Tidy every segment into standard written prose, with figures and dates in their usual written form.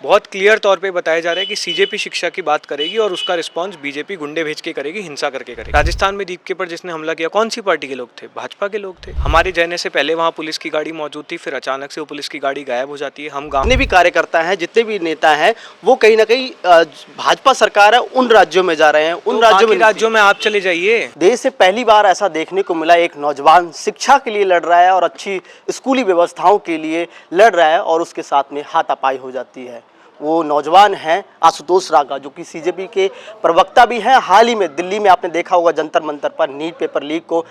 बहुत क्लियर तौर पे बताया जा रहा है कि सीजेपी शिक्षा की बात करेगी और उसका रिस्पांस बीजेपी गुंडे भेज के करेगी, हिंसा करके करेगी। राजस्थान में दीप के पर जिसने हमला किया कौन सी पार्टी के लोग थे? भाजपा के लोग थे। हमारे जाने से पहले वहाँ पुलिस की गाड़ी मौजूद थी, फिर अचानक से वो पुलिस की गाड़ी गायब हो जाती है। हम गाँव जितने भी कार्यकर्ता हैं, जितने भी नेता हैं, वो कहीं ना कहीं भाजपा सरकार है उन राज्यों में जा रहे हैं, उन राज्यों में आप चले जाइए। देश से पहली बार ऐसा देखने को मिला, एक नौजवान शिक्षा के लिए लड़ रहा है और अच्छी स्कूली व्यवस्थाओं के लिए लड़ रहा है और उसके साथ में हाथापाई हो जाती है। वो नौजवान हैं आशुतोष रागा, जो कि सीजेपी के प्रवक्ता भी हैं। हाल ही में दिल्ली में आपने देखा होगा, जंतर मंतर पर नीट पेपर लीक को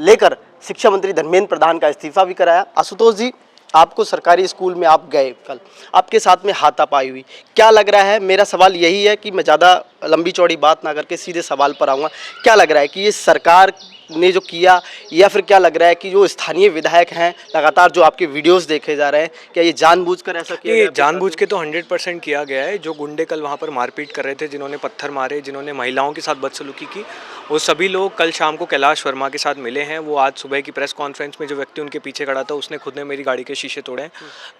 लेकर शिक्षा मंत्री धर्मेंद्र प्रधान का इस्तीफा भी कराया। आशुतोष जी, आपको सरकारी स्कूल में आप गए, कल आपके साथ में हाथापाई हुई, क्या लग रहा है? मेरा सवाल यही है कि मैं ज़्यादा लंबी चौड़ी बात ना करके सीधे सवाल पर आऊँगा। क्या लग रहा है कि ये सरकार ने जो किया, या फिर क्या लग रहा है कि जो स्थानीय विधायक हैं, लगातार जो आपके वीडियोस देखे जा रहे हैं, क्या ये जानबूझकर ऐसा किया गया? ये जानबूझ के तो 100% किया गया है। जो गुंडे कल वहाँ पर मारपीट कर रहे थे, जिन्होंने पत्थर मारे, जिन्होंने महिलाओं के साथ बदसलूकी की, वो सभी लोग कल शाम को कैलाश वर्मा के साथ मिले हैं। वो आज सुबह की प्रेस कॉन्फ्रेंस में जो व्यक्ति उनके पीछे खड़ा था, उसने खुद ने मेरी गाड़ी के शीशे तोड़े हैं।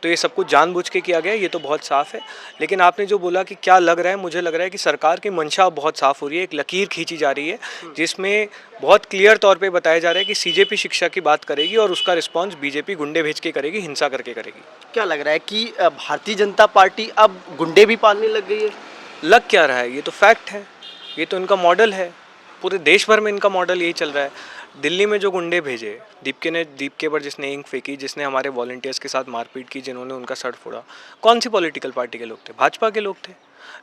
तो ये सब कुछ जानबूझ के किया गया है, ये तो बहुत साफ है। लेकिन आपने जो बोला कि क्या लग रहा है, मुझे लग रहा है कि सरकार की मंशा बहुत साफ हो रही है, एक लकीर खींची जा रही है जिसमें बहुत क्लियर तौर पे बताया जा रहा है कि सीजेपी शिक्षा की बात करेगी और उसका रिस्पांस बीजेपी गुंडे भेज के करेगी, हिंसा करके करेगी। क्या लग रहा है कि भारतीय जनता पार्टी अब गुंडे भी पालने लग गई है? लग क्या रहा है, ये तो फैक्ट है, ये तो इनका मॉडल है। पूरे देश भर में इनका मॉडल यही चल रहा है। दिल्ली में जो गुंडे भेजे, दीप के पर जिसने इंक फेंकी, जिसने हमारे वॉलंटियर्स के साथ मारपीट की, जिन्होंने उनका सर फोड़ा, कौन सी पॉलिटिकल पार्टी के लोग थे? भाजपा के लोग थे।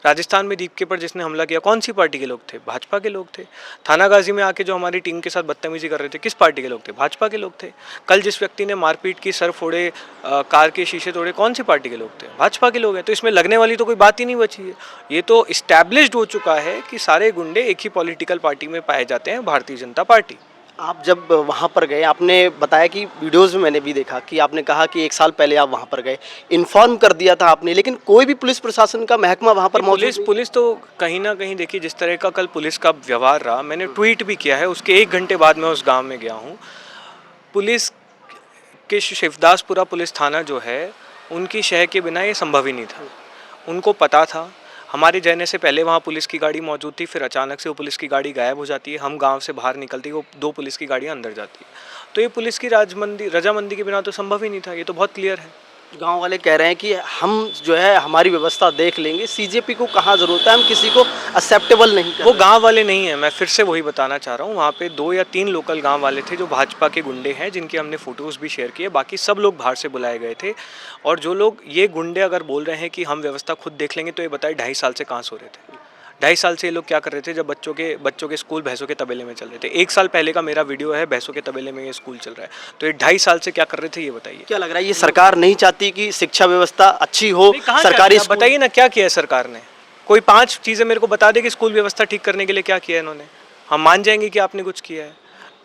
राजस्थान में दीप के पर जिसने हमला किया कौन सी पार्टी के लोग थे? भाजपा के लोग थे। थाना गाजी में आके जो हमारी टीम के साथ बदतमीजी कर रहे थे, किस पार्टी के लोग थे? भाजपा के लोग थे। कल जिस व्यक्ति ने मारपीट की, सर फोड़े, कार के शीशे तोड़े, कौन सी पार्टी के लोग थे? भाजपा के लोग हैं। तो इसमें लगने वाली तो कोई बात ही नहीं बची है। ये तो इस्टेब्लिश्ड हो चुका है कि सारे गुंडे एक ही पॉलिटिकल पार्टी में पाए जाते हैं, भारतीय जनता पार्टी। आप जब वहाँ पर गए, आपने बताया कि वीडियोस में मैंने भी देखा कि आपने कहा कि 1 साल पहले आप वहाँ पर गए, इन्फॉर्म कर दिया था आपने, लेकिन कोई भी पुलिस प्रशासन का महकमा वहाँ पर मौजूद नहीं? पुलिस तो कहीं ना कहीं, देखिए जिस तरह का कल पुलिस का व्यवहार रहा, मैंने ट्वीट भी किया है, उसके 1 घंटे बाद मैं उस गांव में गया हूँ। पुलिस के शिवदासपुरा पुलिस थाना जो है, उनकी शह के बिना ये संभव ही नहीं था। उनको पता था, हमारे जाने से पहले वहाँ पुलिस की गाड़ी मौजूद थी, फिर अचानक से वो पुलिस की गाड़ी गायब हो जाती है। हम गांव से बाहर निकलती है, वो 2 पुलिस की गाड़ियाँ अंदर जाती है। तो ये पुलिस की रजामंदी के बिना तो संभव ही नहीं था, ये तो बहुत क्लियर है। गांव वाले कह रहे हैं कि हम जो है हमारी व्यवस्था देख लेंगे, सीजेपी को कहाँ ज़रूरत है, हम किसी को एक्सेप्टेबल नहीं कर। वो गांव वाले नहीं हैं, मैं फिर से वही बताना चाह रहा हूँ। वहाँ पे 2 या 3 लोकल गांव वाले थे जो भाजपा के गुंडे हैं, जिनके हमने फ़ोटोज़ भी शेयर किए। बाकी सब लोग बाहर से बुलाए गए थे। और जो लोग ये गुंडे अगर बोल रहे हैं कि हम व्यवस्था खुद देख लेंगे, तो ये बताए 2.5 साल से कहाँ सो रहे थे? 2.5 साल से ये लोग क्या कर रहे थे जब बच्चों के स्कूल भैंसों के तबेले में चल रहे थे? 1 साल पहले का मेरा वीडियो है, भैंसों के तबेले में ये स्कूल चल रहा है। तो ये 2.5 साल से क्या कर रहे थे, ये बताइए। क्या लग रहा है ये सरकार नहीं चाहती कि शिक्षा व्यवस्था अच्छी हो? सरकारी बताइए ना, क्या किया है सरकार ने? कोई 5 चीज़ें मेरे को बता दे कि स्कूल व्यवस्था ठीक करने के लिए क्या किया है इन्होंने। हम मान जाएंगे कि आपने कुछ किया है।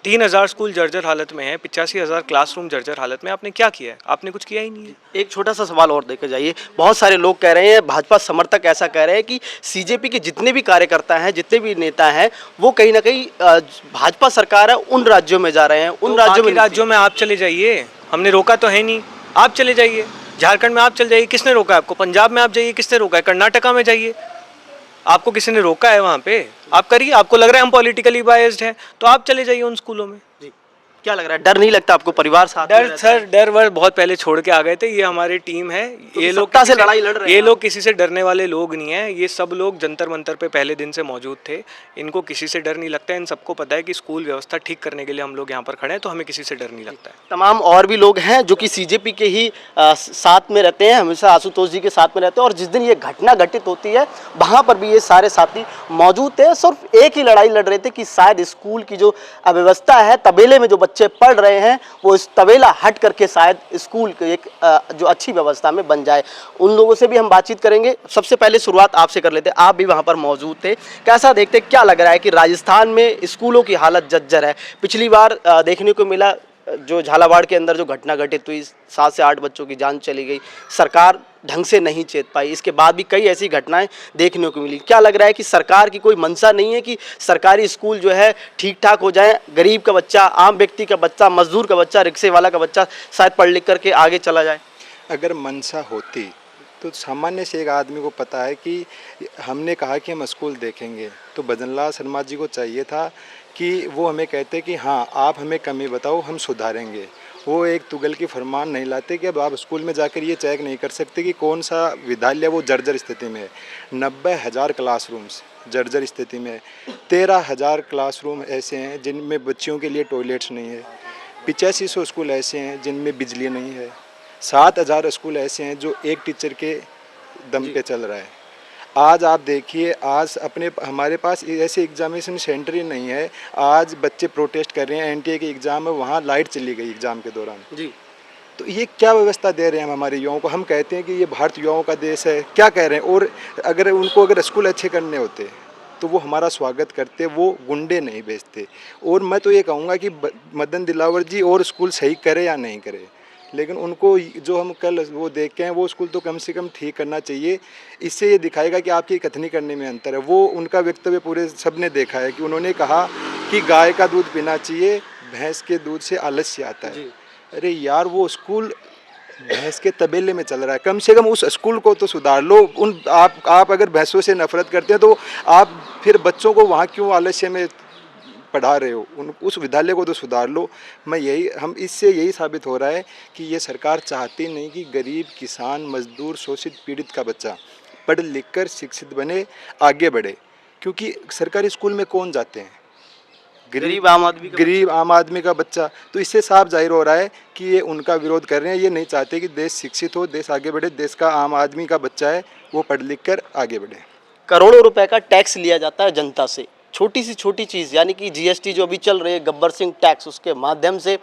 3000 स्कूल जर्जर हालत में है, 85,000 क्लासरूम जर्जर हालत में। आपने क्या किया है? आपने कुछ किया ही नहीं है। एक छोटा सा सवाल और देखे जाइए, बहुत सारे लोग कह रहे हैं, भाजपा समर्थक ऐसा कह रहे हैं कि सीजेपी के जितने भी कार्यकर्ता हैं, जितने भी नेता हैं, वो कहीं ना कहीं भाजपा सरकार है उन राज्यों में जा रहे हैं, उन राज्यों में आप चले जाइए। हमने रोका तो है नहीं, आप चले जाइए। झारखंड में आप चले जाइए, किसने रोका है आपको? पंजाब में आप जाइए, किसने रोका है? कर्नाटका में जाइए, आपको किसी ने रोका है वहाँ पे? आप करिए। आपको लग रहा है हम पॉलिटिकली बायस्ड हैं, तो आप चले जाइए उन स्कूलों में। क्या लग रहा है, डर नहीं लगता आपको? परिवार साथ डर सर, डर वर बहुत पहले छोड़ के आ गए थे। ये हमारी टीम है, ये लोग से लड़ाई लड़ रहे हैं। ये लोग किसी से डरने वाले लोग नहीं है। ये सब लोग जंतर मंतर पे पहले दिन से मौजूद थे। इनको किसी से डर नहीं लगता है। इन सबको पता है कि स्कूल व्यवस्था ठीक करने के लिए हम लोग यहाँ पर खड़े हैं, तो हमें किसी से डर नहीं लगता है। तमाम और भी लोग हैं जो कि सीजेपी के ही साथ में रहते हैं, हमेशा आशुतोष जी के साथ में रहते हैं। और जिस दिन ये घटना घटित होती है, वहाँ पर भी ये सारे साथी मौजूद थे। सिर्फ एक ही लड़ाई लड़ रहे थे कि शायद स्कूल की जो अव्यवस्था है, तबेले में जो बच्चे पढ़ रहे हैं, वो इस तबेला हट करके शायद स्कूल के एक जो अच्छी व्यवस्था में बन जाए। उन लोगों से भी हम बातचीत करेंगे। सबसे पहले शुरुआत आपसे कर लेते हैं, आप भी वहाँ पर मौजूद थे, कैसा देखते, क्या लग रहा है कि राजस्थान में स्कूलों की हालत जर्जर है? पिछली बार देखने को मिला जो झालावाड़ के अंदर जो घटना घटित हुई, 7 से 8 बच्चों की जान चली गई, सरकार ढंग से नहीं चेत पाई। इसके बाद भी कई ऐसी घटनाएं देखने को मिली। क्या लग रहा है कि सरकार की कोई मंशा नहीं है कि सरकारी स्कूल जो है ठीक ठाक हो जाए, गरीब का बच्चा, आम व्यक्ति का बच्चा, मजदूर का बच्चा, रिक्शे वाला का बच्चा शायद पढ़ लिख करके आगे चला जाए? अगर मंशा होती तो सामान्य से एक आदमी को पता है कि हमने कहा कि हम स्कूल देखेंगे, तो भजन लाल शर्मा जी को चाहिए था कि वो हमें कहते कि हाँ आप हमें कमी बताओ, हम सुधारेंगे। वो एक तुगल की फरमान नहीं लाते कि अब आप स्कूल में जाकर ये चेक नहीं कर सकते कि कौन सा विद्यालय वो जर्जर स्थिति में है। 90,000 क्लासरूम्स जर्जर स्थिति में है। 13,000 क्लासरूम ऐसे हैं जिनमें बच्चियों के लिए टॉयलेट्स नहीं है। 8500 स्कूल ऐसे हैं जिनमें बिजली नहीं है। 7,000 स्कूल ऐसे हैं जो एक टीचर के दम पे चल रहा है। आज आप देखिए, आज हमारे पास ऐसे एग्जामिनेशन सेंटर ही नहीं है। आज बच्चे प्रोटेस्ट कर रहे हैं, एनटीए के एग्ज़ाम है, वहाँ लाइट चली गई एग्ज़ाम के दौरान जी। तो ये क्या व्यवस्था दे रहे हैं हम हमारे युवाओं को? हम कहते हैं कि ये भारत युवाओं का देश है, क्या कह रहे हैं? और अगर स्कूल अच्छे करने होते तो वो हमारा स्वागत करते, वो गुंडे नहीं भेजते। और मैं तो ये कहूँगा कि मदन दिलावर जी और स्कूल सही करे या नहीं करे, लेकिन उनको जो हम कल वो देख के हैं वो स्कूल तो कम से कम ठीक करना चाहिए। इससे ये दिखाएगा कि आपकी कथनी करने में अंतर है। वो उनका वक्तव्य पूरे सब ने देखा है कि उन्होंने कहा कि गाय का दूध पीना चाहिए, भैंस के दूध से आलस्य आता है। अरे यार, वो स्कूल भैंस के तबेले में चल रहा है, कम से कम उस स्कूल को तो सुधार लो। आप अगर भैंसों से नफरत करते हैं तो आप फिर बच्चों को वहाँ क्यों आलस्य में पढ़ा रहे हो? उस विद्यालय को तो सुधार लो। हम इससे यही साबित हो रहा है कि ये सरकार चाहती नहीं कि गरीब, किसान, मजदूर, शोषित, पीड़ित का बच्चा पढ़ लिख कर शिक्षित बने, आगे बढ़े। क्योंकि सरकारी स्कूल में कौन जाते हैं? गरीब आम आदमी का बच्चा। तो इससे साफ जाहिर हो रहा है कि ये उनका विरोध कर रहे हैं। ये नहीं चाहते कि देश शिक्षित हो, देश आगे बढ़े। देश का आम आदमी का बच्चा है, वो पढ़ लिख कर आगे बढ़े। करोड़ों रुपए का टैक्स लिया जाता है जनता से, छोटी सी छोटी चीज़ यानी कि जीएसटी जो अभी चल रही है, गब्बर सिंह टैक्स, उसके माध्यम से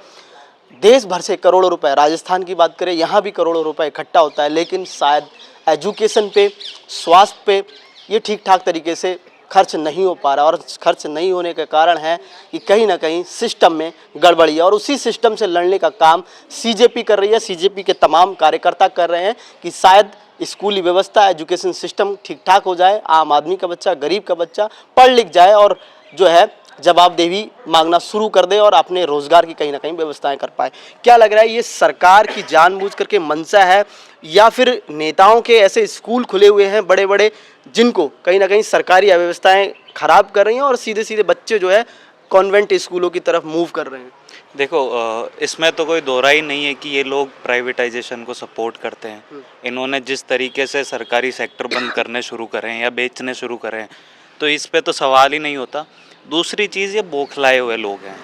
देश भर से करोड़ों रुपए, राजस्थान की बात करें यहाँ भी करोड़ों रुपए इकट्ठा होता है, लेकिन शायद एजुकेशन पे, स्वास्थ्य पे ये ठीक ठाक तरीके से खर्च नहीं हो पा रहा। और खर्च नहीं होने का कारण है कि कहीं ना कहीं सिस्टम में गड़बड़ी है, और उसी सिस्टम से लड़ने का काम सीजेपी कर रही है। सीजेपी के तमाम कार्यकर्ता कर रहे हैं कि शायद स्कूली व्यवस्था, एजुकेशन सिस्टम ठीक ठाक हो जाए, आम आदमी का बच्चा, गरीब का बच्चा पढ़ लिख जाए और जो है जवाबदेही मांगना शुरू कर दे और अपने रोजगार की कहीं ना कहीं व्यवस्थाएं कर पाए। क्या लग रहा है, ये सरकार की जानबूझ करके मंशा है या फिर नेताओं के ऐसे स्कूल खुले हुए हैं बड़े बड़े जिनको कहीं ना कहीं सरकारी अव्यवस्थाएं खराब कर रही हैं और सीधे सीधे बच्चे जो है कॉन्वेंट स्कूलों की तरफ मूव कर रहे हैं? देखो, इसमें तो कोई दोहरा ही नहीं है कि ये लोग प्राइवेटाइजेशन को सपोर्ट करते हैं। इन्होंने जिस तरीके से सरकारी सेक्टर बंद करने शुरू करें या बेचने शुरू करें, तो इस पे तो सवाल ही नहीं होता। दूसरी चीज़, ये बौखलाए हुए लोग हैं,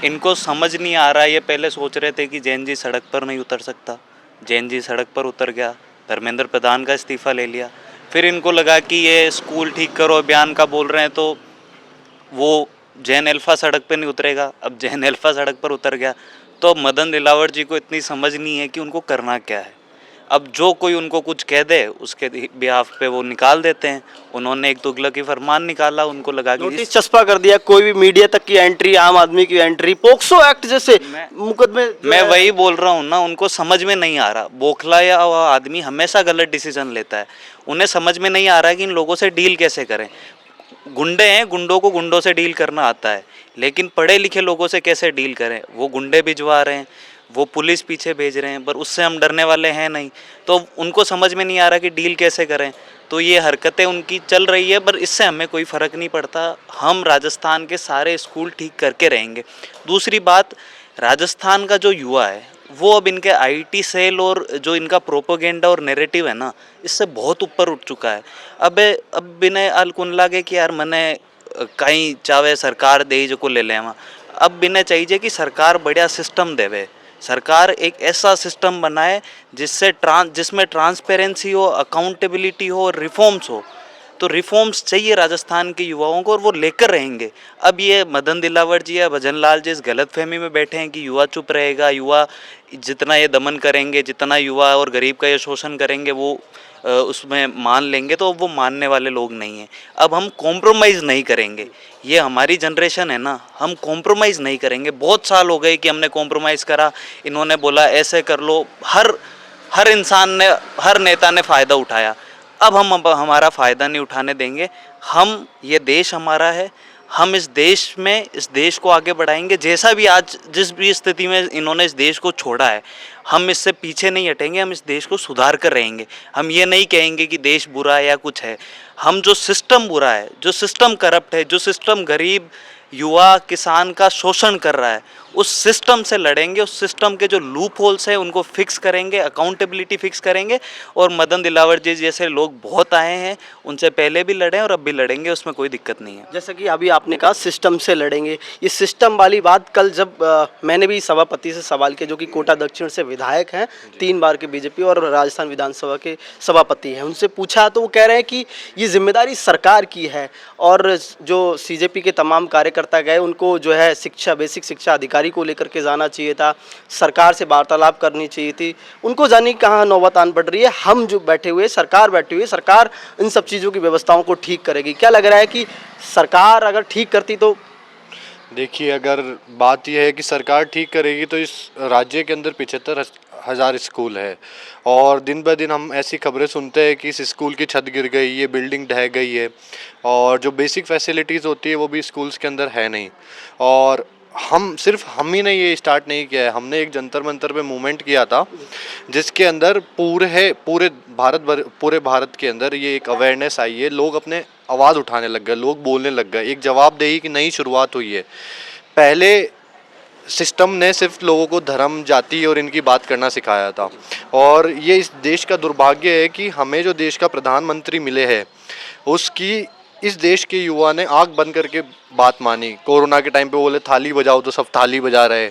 इनको समझ नहीं आ रहा। ये पहले सोच रहे थे कि जैन जी सड़क पर नहीं उतर सकता, जैन जी सड़क पर उतर गया, धर्मेंद्र प्रधान का इस्तीफ़ा ले लिया। फिर इनको लगा कि ये स्कूल ठीक करो अभियान का बोल रहे हैं तो वो जैन अल्फा सड़क पे नहीं उतरेगा। अब जैन अल्फा सड़क पर उतर गया तो मदन दिलावर जी को इतनी समझ नहीं है कि उनको करना क्या है। अब जो कोई उनको कुछ कह दे उसके बिहाफ पे वो निकाल देते हैं। उन्होंने एक तुगलकी फरमान निकाला, उनको लगा कि नोटिस चस्पा कर दिया, कोई भी मीडिया तक की एंट्री, आम आदमी की एंट्री, पोक्सो एक्ट जैसे मुकदमे। मैं वही बोल रहा हूँ ना, उनको समझ में नहीं आ रहा। बौखलाया हुआ आदमी हमेशा गलत डिसीजन लेता है। उन्हें समझ में नहीं आ रहा कि इन लोगों से डील कैसे करें। गुंडे हैं, गुंडों को गुंडों से डील करना आता है, लेकिन पढ़े लिखे लोगों से कैसे डील करें? वो गुंडे भिजवा रहे हैं, वो पुलिस पीछे भेज रहे हैं, पर उससे हम डरने वाले हैं नहीं। तो उनको समझ में नहीं आ रहा कि डील कैसे करें। तो ये हरकतें उनकी चल रही है, पर इससे हमें कोई फ़र्क नहीं पड़ता। हम राजस्थान के सारे स्कूल ठीक करके रहेंगे। दूसरी बात, राजस्थान का जो युवा है वो अब इनके आईटी सेल और जो इनका प्रोपोगेंडा और नैरेटिव है ना, इससे बहुत ऊपर उठ चुका है। अब बिना अलकुन लागे कि यार मने कहीं चाहे सरकार दे जो को ले ले। अब बिना चाहिए कि सरकार बढ़िया सिस्टम देवे, सरकार एक ऐसा सिस्टम बनाए जिसमें ट्रांसपेरेंसी हो, अकाउंटेबिलिटी हो और रिफॉर्म्स हो। तो रिफॉर्म्स चाहिए राजस्थान के युवाओं को और वो लेकर रहेंगे। अब ये मदन दिलावर जी या भजन लाल जी इस गलतफहमी में बैठे हैं कि युवा चुप रहेगा, युवा जितना ये दमन करेंगे, जितना युवा और गरीब का ये शोषण करेंगे वो उसमें मान लेंगे। तो वो मानने वाले लोग नहीं हैं। अब हम कॉम्प्रोमाइज़ नहीं करेंगे, ये हमारी जनरेशन है ना, हम कॉम्प्रोमाइज़ नहीं करेंगे। बहुत साल हो गए कि हमने कॉम्प्रोमाइज़ करा, इन्होंने बोला ऐसे कर लो, हर इंसान ने, हर नेता ने फ़ायदा उठाया। अब हम हमारा फ़ायदा नहीं उठाने देंगे। ये देश हमारा है, हम इस देश को आगे बढ़ाएंगे। जैसा भी आज जिस भी स्थिति में इन्होंने इस देश को छोड़ा है, हम इससे पीछे नहीं हटेंगे, हम इस देश को सुधार कर रहेंगे। हम ये नहीं कहेंगे कि देश बुरा है या कुछ है। हम जो सिस्टम बुरा है, जो सिस्टम करप्ट है, जो सिस्टम गरीब युवा किसान का शोषण कर रहा है, उस सिस्टम से लड़ेंगे। उस सिस्टम के जो लूप होल्स हैं उनको फिक्स करेंगे, अकाउंटेबिलिटी फिक्स करेंगे। और मदन दिलावर जी जैसे लोग बहुत आए हैं, उनसे पहले भी लड़े और अब भी लड़ेंगे, उसमें कोई दिक्कत नहीं है। जैसा कि अभी आपने कहा सिस्टम से लड़ेंगे, ये सिस्टम वाली बात कल जब मैंने भी सभापति से सवाल किया, जो कि कोटा दक्षिण से विधायक हैं, 3 बार के बीजेपी और राजस्थान विधानसभा के सभापति हैं, उनसे पूछा तो वो कह रहे हैं कि ये जिम्मेदारी सरकार की है और जो सीजेपी के तमाम कार्यकर्ता गए उनको जो है शिक्षा, बेसिक शिक्षा अधिकारी को लेकर के जाना चाहिए था, सरकार से वार्तालाप करनी चाहिए थी। उनको जाने की कहाँ नौबत आन पड़ रही है। हम जो बैठे हुए, सरकार बैठी हुई है, सरकार इन सब चीज़ों की व्यवस्थाओं को ठीक करेगी। क्या लग रहा है कि सरकार अगर ठीक करती तो? देखिए, अगर बात यह है कि सरकार ठीक करेगी तो इस राज्य के अंदर 75,000 स्कूल है और दिन ब दिन हम ऐसी खबरें सुनते हैं कि इस स्कूल की छत गिर गई, ये बिल्डिंग ढह गई है और जो बेसिक फैसिलिटीज़ होती है वो भी स्कूल्स के अंदर है नहीं। और हम ही ने ये स्टार्ट नहीं किया है, हमने एक जंतर मंतर पे मूवमेंट किया था जिसके अंदर पूरे भारत के अंदर ये एक अवेयरनेस आई है। लोग अपने आवाज़ उठाने लग गए, लोग बोलने लग गए, एक जवाबदेही की नई शुरुआत हुई है। पहले सिस्टम ने सिर्फ लोगों को धर्म, जाति और इनकी बात करना सिखाया था और ये इस देश का दुर्भाग्य है कि हमें जो देश का प्रधानमंत्री मिले हैं उसकी इस देश के युवा ने आंख बंद करके बात मानी। कोरोना के टाइम पे बोले थाली बजाओ तो सब थाली बजा रहे।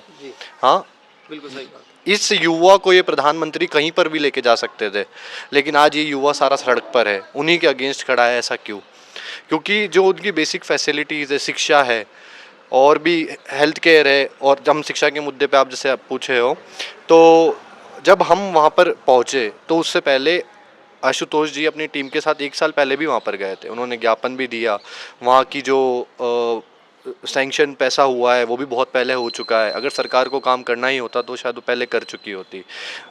हाँ, बिल्कुल सही बात। इस युवा को ये प्रधानमंत्री कहीं पर भी लेके जा सकते थे, लेकिन आज ये युवा सारा सड़क पर है, उन्हीं के अगेंस्ट खड़ा है। ऐसा क्यों? क्योंकि जो उनकी बेसिक फैसिलिटीज़ है, शिक्षा है और भी हेल्थ केयर है। और जब हम शिक्षा के मुद्दे पे आप जैसे आप पूछे हो, तो जब हम वहाँ पर पहुँचे तो उससे पहले आशुतोष जी अपनी टीम के साथ 1 साल पहले भी वहाँ पर गए थे। उन्होंने ज्ञापन भी दिया। वहाँ की जो सैंक्शन पैसा हुआ है वो भी बहुत पहले हो चुका है। अगर सरकार को काम करना ही होता तो शायद वो पहले कर चुकी होती।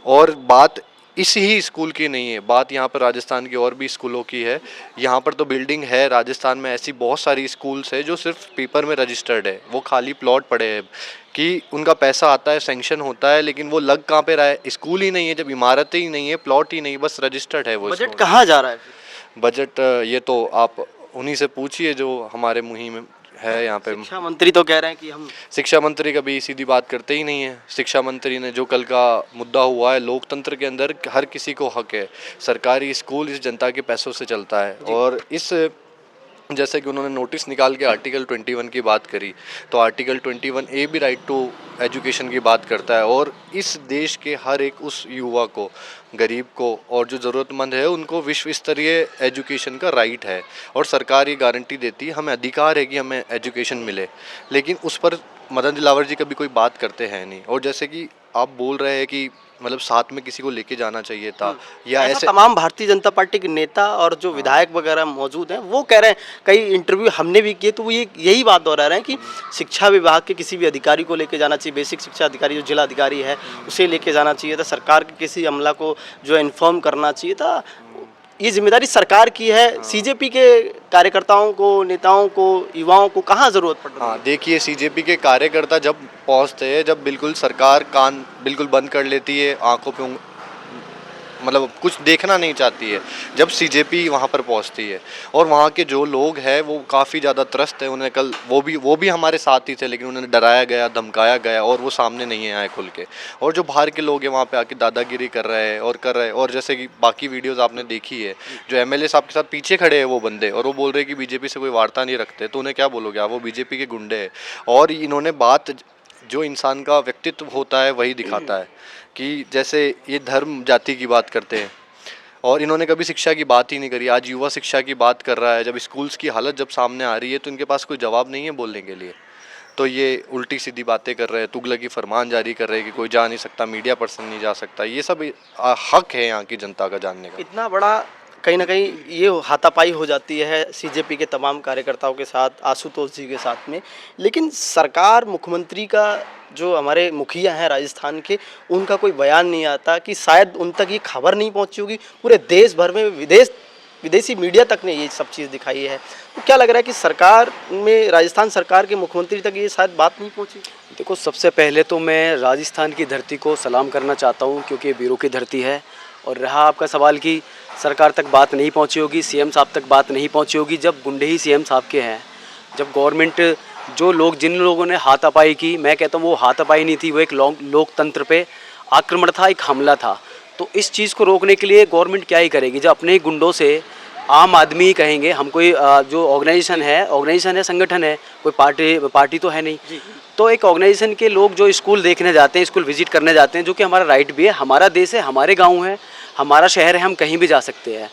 और बात इस ही स्कूल की नहीं है, बात यहाँ पर राजस्थान के और भी स्कूलों की है। यहाँ पर तो बिल्डिंग है, राजस्थान में ऐसी बहुत सारी स्कूल्स है जो सिर्फ पेपर में रजिस्टर्ड है, वो खाली प्लॉट पड़े हैं कि उनका पैसा आता है, सैंक्शन होता है, लेकिन वो लग कहाँ पे रहा है? स्कूल ही नहीं है, जब इमारतें ही नहीं है, प्लॉट ही नहीं, बस रजिस्टर्ड है वो। बजट कहाँ जा रहा है? बजट ये तो आप उन्हीं से पूछिए जो हमारे मुहिम में है यहाँ पे। शिक्षा मंत्री तो कह रहे हैं कि हम, शिक्षा मंत्री कभी सीधी बात करते ही नहीं है। शिक्षा मंत्री ने जो कल का मुद्दा हुआ है, लोकतंत्र के अंदर हर किसी को हक है, सरकारी स्कूल इस जनता के पैसों से चलता है। और इस जैसे कि उन्होंने नोटिस निकाल के आर्टिकल 21 की बात करी, तो आर्टिकल 21A भी राइट टू एजुकेशन की बात करता है और इस देश के हर एक उस युवा को, गरीब को और जो ज़रूरतमंद है उनको विश्व स्तरीय एजुकेशन का राइट है। और सरकार ये गारंटी देती है, हमें अधिकार है कि हमें एजुकेशन मिले, लेकिन उस पर मदन दिलावर जी कभी कोई बात करते हैं नहीं। और जैसे कि आप बोल रहे हैं कि मतलब साथ में किसी को लेके जाना चाहिए था या ऐसे, तमाम भारतीय जनता पार्टी के नेता और जो विधायक वगैरह मौजूद हैं वो कह रहे हैं, कई इंटरव्यू हमने भी किए तो वो यही बात दोहरा रहे हैं कि शिक्षा विभाग के किसी भी अधिकारी को लेके जाना चाहिए, बेसिक शिक्षा अधिकारी जो जिला अधिकारी है उसे लेके जाना चाहिए था, सरकार के किसी अमला को जो इन्फॉर्म करना चाहिए था। ये जिम्मेदारी सरकार की है। सीजेपी के कार्यकर्ताओं को, नेताओं को, युवाओं को कहाँ ज़रूरत पड़ रही है? हाँ, देखिए, सीजेपी के कार्यकर्ता जब पहुंचते हैं, जब बिल्कुल सरकार कान बिल्कुल बंद कर लेती है, आंखों पे मतलब कुछ देखना नहीं चाहती है, जब सीजेपी वहाँ पर पहुँचती है। और वहाँ के जो लोग हैं वो काफ़ी ज़्यादा त्रस्त है। उन्हें कल वो भी हमारे साथ ही थे, लेकिन उन्हें डराया गया, धमकाया गया और वो सामने नहीं आए खुल के। और जो बाहर के लोग हैं वहाँ पे आके दादागिरी कर रहे हैं और जैसे कि बाकी वीडियोज़ आपने देखी है, जो MLA साहब के साथ पीछे खड़े हैं वो बंदे, और वो बोल रहे हैं कि बीजेपी से कोई वार्ता नहीं रखते, तो उन्हें क्या बोलोगे आप? वो बीजेपी के गुंडे हैं। और इन्होंने बात, जो इंसान का व्यक्तित्व होता है वही दिखाता है कि जैसे ये धर्म जाति की बात करते हैं और इन्होंने कभी शिक्षा की बात ही नहीं करी। आज युवा शिक्षा की बात कर रहा है, जब स्कूल्स की हालत जब सामने आ रही है तो इनके पास कोई जवाब नहीं है बोलने के लिए, तो ये उल्टी सीधी बातें कर रहे हैं, तुगलकी फरमान जारी कर रहे हैं कि कोई जा नहीं सकता, मीडिया पर्सन नहीं जा सकता। ये सब हक है यहाँ की जनता का जानने का। इतना बड़ा कहीं ना कहीं ये हाथापाई हो जाती है सीजेपी के तमाम कार्यकर्ताओं के साथ, आशुतोष जी के साथ में, लेकिन सरकार, मुख्यमंत्री का जो हमारे मुखिया हैं राजस्थान के, उनका कोई बयान नहीं आता कि शायद उन तक ये खबर नहीं पहुंची होगी। पूरे देश भर में, विदेश विदेशी मीडिया तक ने ये सब चीज़ दिखाई है। तो क्या लग रहा है कि सरकार में, राजस्थान सरकार के मुख्यमंत्री तक ये शायद बात नहीं पहुंची? देखो, सबसे पहले तो मैं राजस्थान की धरती को सलाम करना चाहता हूँ, क्योंकि ये वीरों की धरती है। और रहा आपका सवाल कि सरकार तक बात नहीं पहुँची होगी, सीएम साहब तक बात नहीं पहुँची होगी, जब गुंडे ही सीएम साहब के हैं, जब गवर्नमेंट, जो लोग, जिन लोगों ने हाथापाई की, मैं कहता हूँ वो हाथापाई नहीं थी, वो एक लोकतंत्र पे आक्रमण था, एक हमला था। तो इस चीज़ को रोकने के लिए गवर्नमेंट क्या ही करेगी, जब अपने ही गुंडों से आम आदमी ही कहेंगे, हम कोई जो ऑर्गेनाइजेशन है, संगठन है, कोई पार्टी तो है नहीं। तो एक ऑर्गेनाइजेशन के लोग जो स्कूल देखने जाते हैं, स्कूल विजिट करने जाते हैं, जो कि हमारा राइट भी है, हमारा देश है, हमारे गाँव है, हमारा शहर है, हम कहीं भी जा सकते हैं।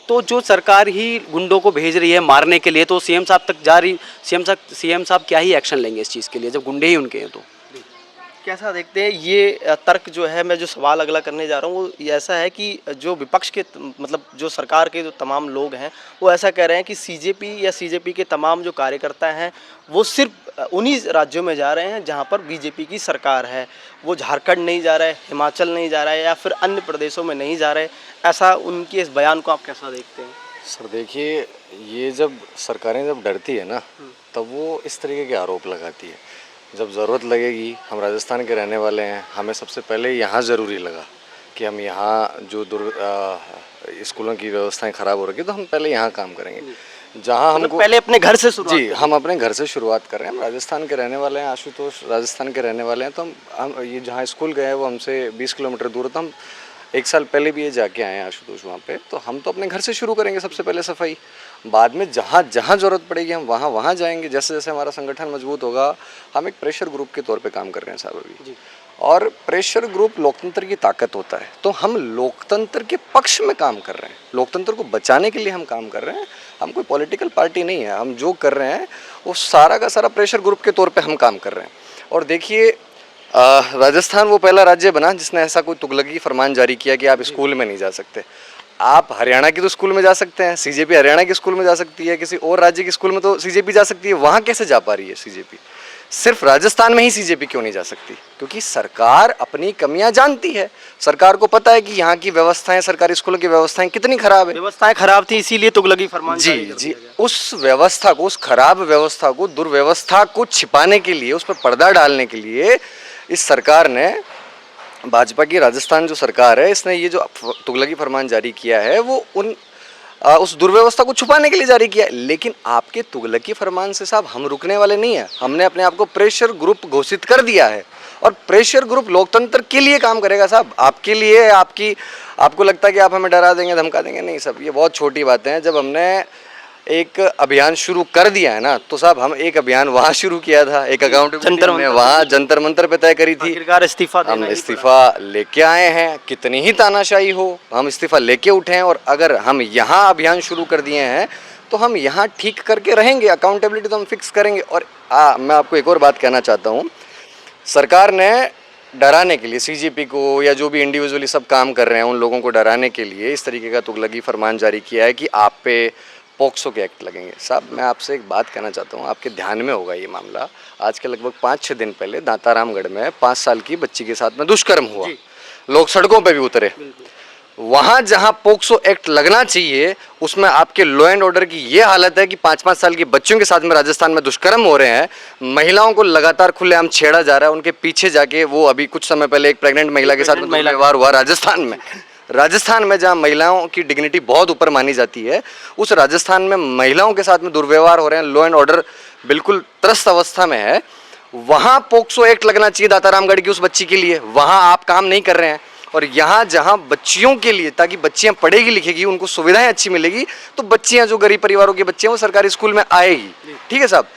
तो जो सरकार ही गुंडों को भेज रही है मारने के लिए, तो सीएम साहब तक जा रही, सीएम साहब क्या ही एक्शन लेंगे इस चीज़ के लिए, जब गुंडे ही उनके हैं। तो कैसा देखते हैं ये तर्क जो है, मैं जो सवाल अगला करने जा रहा हूँ वो ये ऐसा है कि जो विपक्ष के, मतलब जो सरकार के जो तमाम लोग हैं, वो ऐसा कह रहे हैं कि सीजेपी के तमाम जो कार्यकर्ता हैं वो सिर्फ उन्हीं राज्यों में जा रहे हैं जहाँ पर बीजेपी की सरकार है। वो झारखंड नहीं जा रहे, हिमाचल नहीं जा रहा है, या फिर अन्य प्रदेशों में नहीं जा रहे। ऐसा उनके इस बयान को आप कैसा देखते हैं? सर देखिए, ये जब सरकारें जब डरती है ना, तब वो इस तरीके के आरोप लगाती है। जब ज़रूरत लगेगी, हम राजस्थान के रहने वाले हैं, हमें सबसे पहले यहाँ ज़रूरी लगा कि हम यहाँ जो स्कूलों की व्यवस्थाएं ख़राब हो रही है, तो हम पहले यहाँ काम करेंगे जहाँ हमको पहले अपने घर से शुरुआत। जी, हम अपने घर से शुरुआत कर रहे हैं। हम राजस्थान के रहने वाले हैं, आशुतोष राजस्थान के रहने वाले हैं, तो हम ये जहाँ स्कूल गए हैं वो हमसे 20 किलोमीटर दूर है, तो हम 1 साल पहले भी ये जाके आए हैं आशुतोष वहाँ पे। तो हम तो अपने घर से शुरू करेंगे सबसे पहले सफाई, बाद में जहाँ जहाँ ज़रूरत पड़ेगी हम वहाँ वहाँ जाएंगे। जैसे जैसे हमारा संगठन मजबूत होगा, हम एक प्रेशर ग्रुप के तौर पे काम कर रहे हैं साहब अभी, और प्रेशर ग्रुप लोकतंत्र की ताकत होता है। तो हम लोकतंत्र के पक्ष में काम कर रहे हैं, लोकतंत्र को बचाने के लिए हम काम कर रहे हैं। हम कोई पॉलिटिकल पार्टी नहीं है, हम जो कर रहे हैं वो सारा का सारा प्रेशर ग्रुप के तौर पर हम काम कर रहे हैं। और देखिए, राजस्थान वो पहला राज्य बना जिसने ऐसा कोई तुगलकी फरमान जारी किया कि आप स्कूल में नहीं जा सकते। आप हरियाणा की तो स्कूल में जा सकते हैं, सीजेपी हरियाणा के स्कूल में जा सकती है, किसी और राज्य के स्कूल में तो सीजेपी जा सकती है, वहाँ कैसे जा पा रही है सीजेपी? सिर्फ राजस्थान में ही सीजेपी क्यों नहीं जा सकती? क्योंकि सरकार अपनी कमियां जानती है। सरकार को पता है कि यहाँ की व्यवस्थाएं, सरकारी स्कूलों की व्यवस्थाएं कितनी खराब है। व्यवस्थाएं खराब थी, इसीलिए तुगलकी फरमान जी जी, उस व्यवस्था को, उस खराब व्यवस्था को, दुर्व्यवस्था को छिपाने के लिए, उस पर पर्दा डालने के लिए इस सरकार ने, भाजपा की राजस्थान जो सरकार है, इसने ये जो तुगलकी फरमान जारी किया है वो उस दुर्व्यवस्था को छुपाने के लिए जारी किया है। लेकिन आपके तुगलकी फरमान से साहब हम रुकने वाले नहीं है। हमने अपने आप को प्रेशर ग्रुप घोषित कर दिया है, और प्रेशर ग्रुप लोकतंत्र के लिए काम करेगा साहब, आपके लिए। आपको लगता है कि आप हमें डरा देंगे, धमका देंगे? नहीं साहब, ये बहुत छोटी बातें हैं। जब हमने एक अभियान शुरू कर दिया है ना, तो साहब हम एक अभियान वहाँ शुरू किया था, एक अकाउंटेबिलिटी हमने वहाँ जंतर मंतर पे तय करी थी। हम इस्तीफा लेके आए हैं, कितनी ही तानाशाही हो, हम इस्तीफा लेके उठे हैं। और अगर हम यहाँ अभियान शुरू कर दिए हैं तो हम यहाँ ठीक करके रहेंगे, अकाउंटेबिलिटी तो हम फिक्स करेंगे। और मैं आपको एक और बात कहना चाहता हूँ, सरकार ने डराने के लिए सीजेपी को, या जो भी इंडिविजुअली सब काम कर रहे हैं उन लोगों को डराने के लिए इस तरीके का तुगलकी फरमान जारी किया है कि आप पे पॉक्सो के एक्ट लगेंगे। साहब मैं आपसे एक बात कहना चाहता हूँ, आपके ध्यान में होगा ये मामला, आज के लगभग 5-6 दिन पहले दांतारामगढ़ में 5 साल की बच्ची के साथ में दुष्कर्म हुआ, लोग सड़कों पे भी उतरे। वहाँ जहाँ पॉक्सो एक्ट लगना चाहिए, उसमें आपके लॉ एंड ऑर्डर की ये हालत है कि 5-5 साल की बच्चियों के साथ में राजस्थान में दुष्कर्म हो रहे हैं, महिलाओं को लगातार खुलेआम छेड़ा जा रहा है, उनके पीछे जाके वो अभी कुछ समय पहले एक प्रेग्नेंट महिला के साथ में दुर्व्यवहार हुआ राजस्थान में जहाँ महिलाओं की डिग्निटी बहुत ऊपर मानी जाती है, उस राजस्थान में महिलाओं के साथ में दुर्व्यवहार हो रहे हैं, लॉ एंड ऑर्डर बिल्कुल त्रस्त अवस्था में है। वहाँ पॉक्सो एक्ट लगना चाहिए दातारामगढ़ की उस बच्ची के लिए, वहाँ आप काम नहीं कर रहे हैं। और यहाँ जहाँ बच्चियों के लिए, ताकि बच्चियाँ पढ़ेगी लिखेगी, उनको सुविधाएं अच्छी मिलेगी, तो बच्चियाँ जो गरीब परिवारों की बच्चियाँ वो सरकारी स्कूल में आएगी, ठीक है साहब।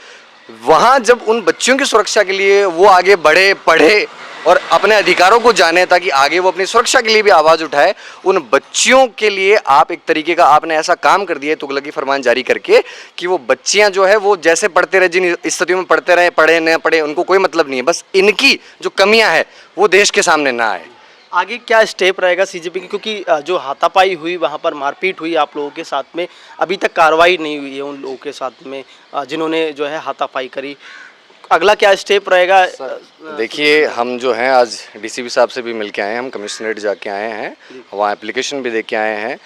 वहाँ जब उन बच्चियों की सुरक्षा के लिए वो आगे बढ़े, पढ़े और अपने अधिकारों को जाने, ताकि आगे वो अपनी सुरक्षा के लिए भी आवाज़ उठाए, उन बच्चियों के लिए आप एक तरीके का आपने ऐसा काम कर दिया है तुगलकी फरमान जारी करके कि वो बच्चियां जो है वो जैसे पढ़ते रहे, जिन स्थितियों में पढ़ते रहे, पढ़े न पढ़े उनको कोई मतलब नहीं है, बस इनकी जो कमियां हैं वो देश के सामने ना आए। आगे क्या स्टेप रहेगा सीजेपी की, क्योंकि जो हाथापाई हुई, वहाँ पर मारपीट हुई आप लोगों के साथ में, अभी तक कार्रवाई नहीं हुई है उन लोगों के साथ में जिन्होंने जो है हाथापाई करी, अगला क्या स्टेप रहेगा? देखिए, हम जो हैं आज डीसीपी साहब से भी मिल के आए हैं, हम कमिश्नरेट जाके आए हैं, वहाँ एप्लीकेशन भी दे के आए हैं,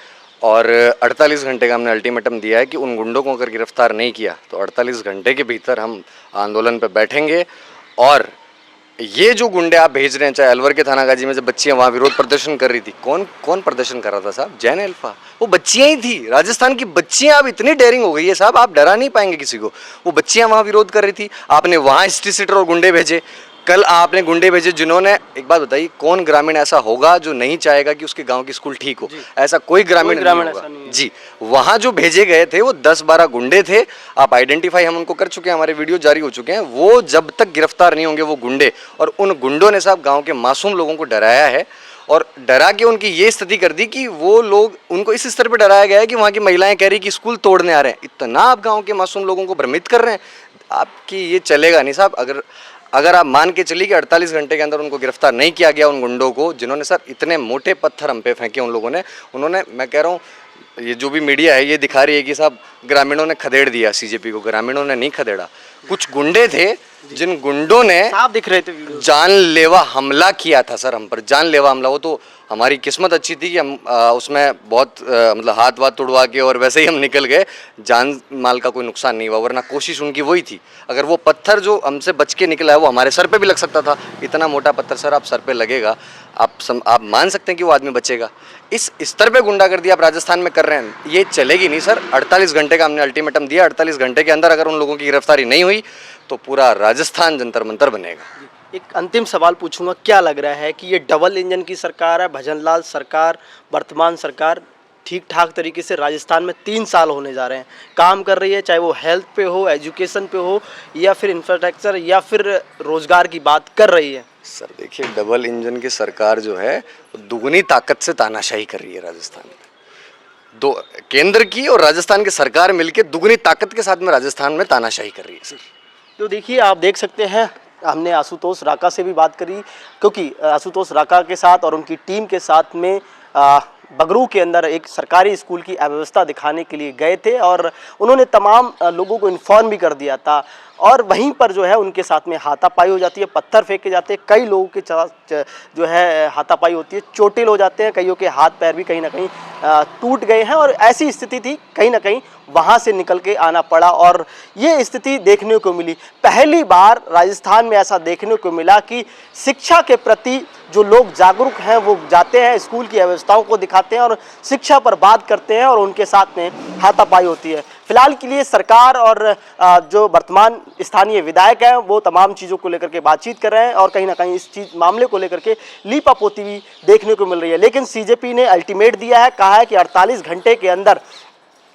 और 48 घंटे का हमने अल्टीमेटम दिया है कि उन गुंडों को अगर गिरफ्तार नहीं किया तो 48 घंटे के भीतर हम आंदोलन पर बैठेंगे। और ये जो गुंडे आप भेज रहे हैं, चाहे अलवर के थानागाजी में जब बच्चियां वहाँ विरोध प्रदर्शन कर रही थी, कौन प्रदर्शन कर रहा था साहब? जैन अल्फा, वो बच्चियां ही थी, राजस्थान की बच्चियां। अब इतनी डेयरिंग हो गई है साहब, आप डरा नहीं पाएंगे किसी को। वो बच्चियां वहाँ विरोध कर रही थी, आपने वहाँ हिस्ट्री सीटर और गुंडे भेजे। कल आपने गुंडे भेजे जिन्होंने, एक बात बताइए, कौन ग्रामीण ऐसा होगा जो नहीं चाहेगा कि उसके गांव की स्कूल ठीक हो? ऐसा कोई ग्रामीण नहीं होगा जी। वहां जो भेजे गए थे वो 10-12 गुंडे थे। आप आइडेंटिफाई हम उनको कर चुके हैं, हमारे वीडियो जारी हो चुके हैं। वो जब तक गिरफ्तार नहीं होंगे वो गुंडे, और उन गुंडों ने साहब गाँव के मासूम लोगों को डराया है और डरा के उनकी ये स्थिति कर दी कि वो लोग, उनको इस स्तर पर डराया गया है कि वहाँ की महिलाएं कह रही कि स्कूल तोड़ने आ रहे हैं। इतना आप गाँव के मासूम लोगों को भ्रमित कर रहे हैं, आपकी ये चलेगा नहीं साहब। अगर आप मान के चलिए कि 48 घंटे के अंदर उनको गिरफ्तार नहीं किया गया, उन गुंडों को जिन्होंने सर इतने मोटे पत्थर हम पे फेंके उन लोगों ने, उन्होंने, मैं कह रहा हूँ, ये जो भी मीडिया है ये दिखा रही है कि साहब ग्रामीणों ने खदेड़ दिया सीजेपी को। ग्रामीणों ने नहीं खदेड़ा, कुछ गुंडे थे जिन गुंडों ने साफ दिख रहे थे वीडियो। जानलेवा हमला किया था सर, हम पर जानलेवा हमला। वो तो हमारी किस्मत अच्छी थी कि हम उसमें बहुत मतलब हाथ वाथ तोड़वा के और वैसे ही हम निकल गए, जान माल का कोई नुकसान नहीं हुआ, वरना कोशिश उनकी वही थी। अगर वो पत्थर जो हमसे बच के निकला है वो हमारे सर पे भी लग सकता था। इतना मोटा पत्थर सर आप सर पे लगेगा, आप मान सकते हैं कि वो आदमी बचेगा? इस स्तर पे गुंडागर्दी आप राजस्थान में कर रहे हैं, ये चलेगी नहीं सर। 48 घंटे का हमने अल्टीमेटम दिया, 48 घंटे के अंदर अगर उन लोगों की गिरफ्तारी नहीं हुई तो पूरा राजस्थान जंतर मंतर बनेगा। एक अंतिम सवाल पूछूंगा, क्या लग रहा है कि ये डबल इंजन की सरकार है, भजनलाल सरकार, वर्तमान सरकार ठीक ठाक तरीके से राजस्थान में 3 साल होने जा रहे हैं, काम कर रही है, चाहे वो हेल्थ पे हो, एजुकेशन पे हो, या फिर इंफ्रास्ट्रक्चर, या फिर रोजगार की बात कर रही है? सर देखिए, डबल इंजन की सरकार जो है दुगनी ताकत से तानाशाही कर रही है राजस्थान में। दो, केंद्र की और राजस्थान की सरकार मिलकर दुगनी ताकत के साथ में राजस्थान में तानाशाही कर रही है सर। तो देखिए, आप देख सकते हैं, हमने आशुतोष राका से भी बात करी, क्योंकि आशुतोष राका के साथ और उनकी टीम के साथ में बगरू के अंदर एक सरकारी स्कूल की अव्यवस्था दिखाने के लिए गए थे और उन्होंने तमाम लोगों को इन्फॉर्म भी कर दिया था। और वहीं पर जो है उनके साथ में हाथापाई हो जाती है, पत्थर फेंके जाते हैं, कई लोगों के जो है हाथापाई होती है, चोटिल हो जाते हैं, कईयों के हाथ पैर भी कहीं ना कहीं टूट गए हैं। और ऐसी स्थिति थी, कहीं ना कहीं वहाँ से निकल के आना पड़ा और ये स्थिति देखने को मिली। पहली बार राजस्थान में ऐसा देखने को मिला कि शिक्षा के प्रति जो लोग जागरूक हैं वो जाते हैं, स्कूल की व्यवस्थाओं को दिखाते हैं और शिक्षा पर बात करते हैं और उनके साथ में हाथापाई होती है। फिलहाल के लिए सरकार और जो वर्तमान स्थानीय विधायक हैं वो तमाम चीज़ों को लेकर के बातचीत कर रहे हैं और कहीं ना कहीं इस चीज़ मामले को लेकर के लीपापोती भी देखने को मिल रही है। लेकिन सीजेपी ने अल्टीमेट दिया है, कहा है कि 48 घंटे के अंदर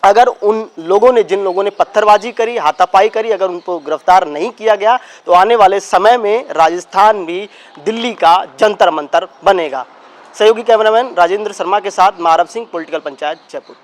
अगर उन लोगों ने, जिन लोगों ने पत्थरबाजी करी, हाथापाई करी, अगर उनको गिरफ्तार नहीं किया गया तो आने वाले समय में राजस्थान भी दिल्ली का जंतर मंतर बनेगा। सहयोगी कैमरामैन राजेंद्र शर्मा के साथ मारव सिंह, पॉलिटिकल पंचायत, जयपुर।